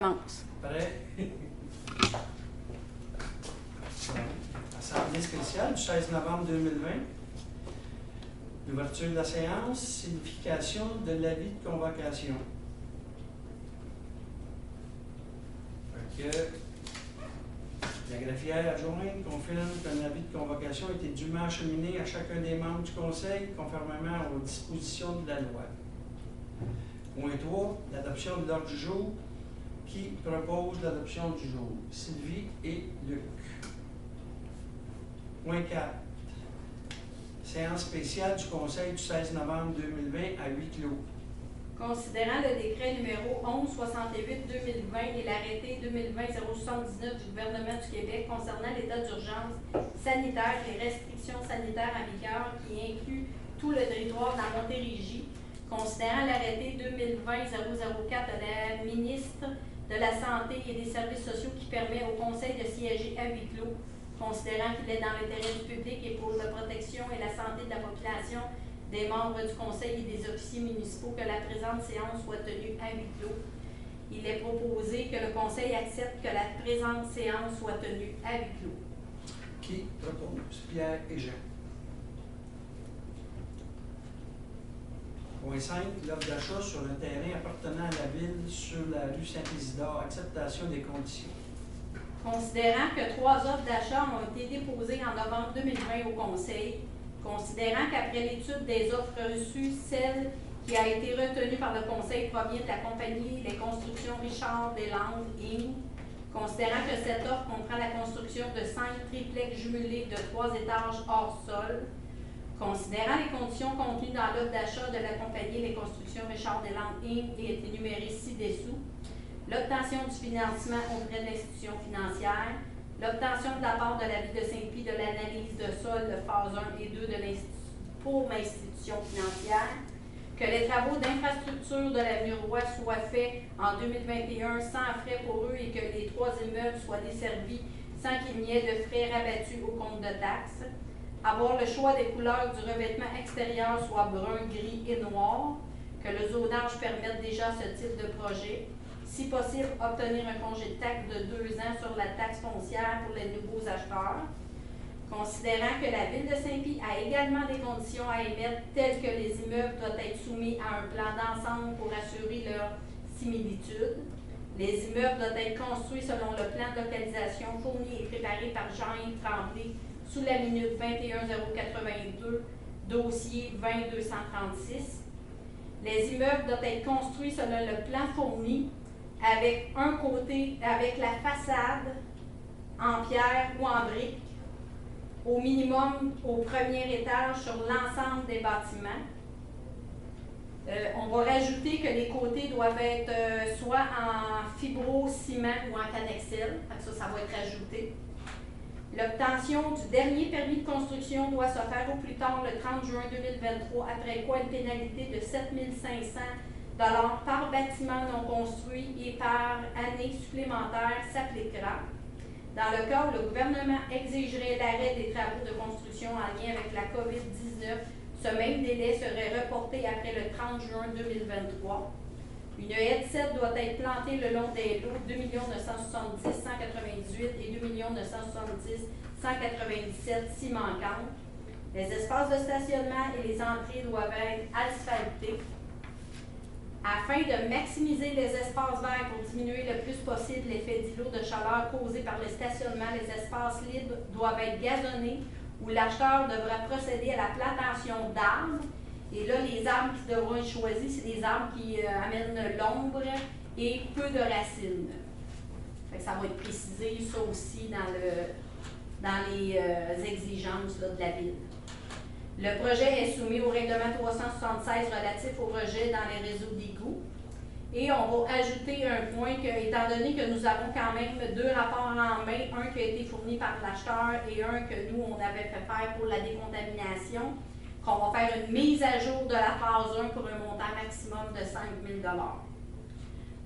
Prêt? Assemblée spéciale du 16 novembre 2020. L'ouverture de la séance, signification de l'avis de convocation. La greffière adjointe confirme qu'un avis de convocation a été dûment acheminé à chacun des membres du Conseil, conformément aux dispositions de la loi. Point 3, l'adoption de l'ordre du jour. Qui propose l'adoption du jour? Sylvie et Luc. Point 4. Séance spéciale du Conseil du 16 novembre 2020 à huis clos. Considérant le décret numéro 1168-2020 et l'arrêté 2020-079 du gouvernement du Québec concernant l'état d'urgence sanitaire et restrictions sanitaires en vigueur qui inclut tout le territoire de la Montérégie, considérant l'arrêté 2020-004 de la ministre de la Santé et des Services sociaux qui permet au Conseil de siéger à huis clos, considérant qu'il est dans l'intérêt du public et pour la protection et la santé de la population, des membres du Conseil et des officiers municipaux que la présente séance soit tenue à huis clos. Il est proposé que le Conseil accepte que la présente séance soit tenue à huis clos. Qui propose? Pierre et Jean. Point 5. L'offre d'achat sur un terrain appartenant à la ville sur la rue Saint-Isidore. Acceptation des conditions. Considérant que 3 offres d'achat ont été déposées en novembre 2020 au Conseil, considérant qu'après l'étude des offres reçues, celle qui a été retenue par le Conseil provient de la compagnie Les Constructions Richard Deslandes, Inc., considérant que cette offre comprend la construction de 5 triplex jumelés de 3 étages hors sol, considérant les conditions contenues dans l'offre d'achat de la compagnie Les Constructions Richard Deslandes, Inc. et énumérées ci-dessous, l'obtention du financement auprès de l'institution financière, l'obtention de la part de la Ville de Saint-Pie de l'analyse de sol de phase 1 et 2 pour l'institution financière, que les travaux d'infrastructure de l'avenue Roy soient faits en 2021 sans frais pour eux et que les 3 immeubles soient desservis sans qu'il n'y ait de frais rabattus au compte de taxes, avoir le choix des couleurs du revêtement extérieur soit brun, gris et noir, que le zonage permette déjà ce type de projet, si possible, obtenir un congé de taxe de 2 ans sur la taxe foncière pour les nouveaux acheteurs, considérant que la Ville de Saint-Pie a également des conditions à émettre telles que les immeubles doivent être soumis à un plan d'ensemble pour assurer leur similitude. Les immeubles doivent être construits selon le plan de localisation fourni et préparé par Jean-Yves Tremblay sous la minute 21082, dossier 20236. Les immeubles doivent être construits selon le plan fourni avec un côté, avec la façade en pierre ou en brique, au minimum au premier étage sur l'ensemble des bâtiments. On va rajouter que les côtés doivent être soit en fibro-ciment ou en cannexel, ça va être ajouté. L'obtention du dernier permis de construction doit se faire au plus tard le 30 juin 2023, après quoi une pénalité de 7 500 $ par bâtiment non construit et par année supplémentaire s'appliquera. Dans le cas où le gouvernement exigerait l'arrêt des travaux de construction en lien avec la COVID-19, ce même délai serait reporté après le 30 juin 2023. Une headset doit être plantée le long des lots 2 970 198 et 2 970 197 si manquantes. Les espaces de stationnement et les entrées doivent être asphaltés. Afin de maximiser les espaces verts pour diminuer le plus possible l'effet d'îlot de chaleur causé par le stationnement, les espaces libres doivent être gazonnés où l'acheteur devra procéder à la plantation d'arbres. Et là, les arbres qui devront être choisis, c'est des arbres qui amènent l'ombre et peu de racines. Fait que ça va être précisé, ça aussi, dans les exigences là, de la Ville. Le projet est soumis au règlement 376 relatif au rejet dans les réseaux d'égouts. Et on va ajouter un point que, étant donné que nous avons quand même 2 rapports en main, un qui a été fourni par l'acheteur et un que nous, on avait fait faire pour la décontamination, qu'on va faire une mise à jour de la phase 1 pour un montant maximum de 5 000 $.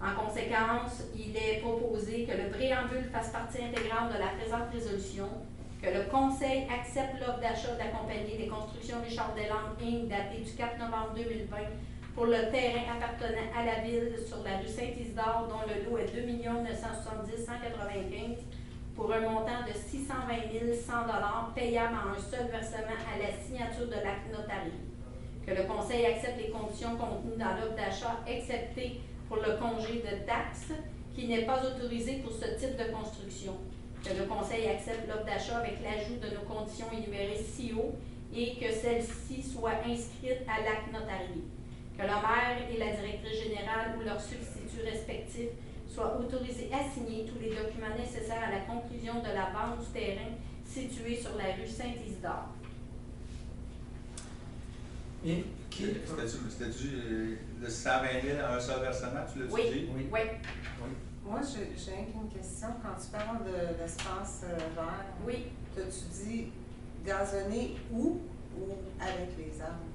En conséquence, il est proposé que le préambule fasse partie intégrante de la présente résolution, que le Conseil accepte l'offre d'achat de la compagnie des constructions Richard Deslandes, Inc., datée du 4 novembre 2020 pour le terrain appartenant à la ville sur la rue Saint-Isidore, dont le lot est 2 970 195 pour un montant de 620 100 payable en un seul versement à la signature de l'acte notarié. Que le Conseil accepte les conditions contenues dans l'offre d'achat, excepté pour le congé de taxes, qui n'est pas autorisé pour ce type de construction. Que le Conseil accepte l'offre d'achat avec l'ajout de nos conditions énumérées ci-haut et que celles-ci soient inscrites à l'acte notarié. Que le maire et la directrice générale ou leurs substituts respectifs soient autorisés à signer tous les documents nécessaires à la conclusion de la vente du terrain situé sur la rue Saint-Isidore. Et qui... C'était-tu le 120 000 à un seul versement, tu l'as dit? Oui. Moi, j'ai une question. Quand tu parles de l'espace vert, Oui. t'as-tu dit gazonné ou avec les arbres?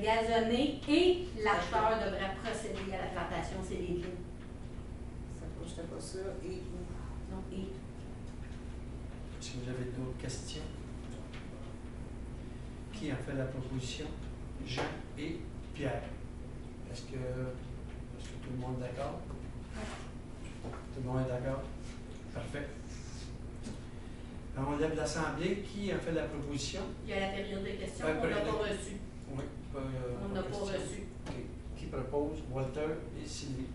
Gazonné et l'acheteur devrait procéder à la plantation, c'est les deux. Je n'étais pas sûre. Et où? Non, et. Si vous avez d'autres questions. Qui a fait la proposition? Jean et Pierre. Est-ce que tout le monde est d'accord? Tout le monde est d'accord? Parfait. Alors, on lève l'Assemblée. Qui a fait la proposition? Il y a la période de questions, Ouais, on n'a période. pas reçu. Oui. On n'a pas question. reçu. OK. Qui propose? Walter et Sylvie.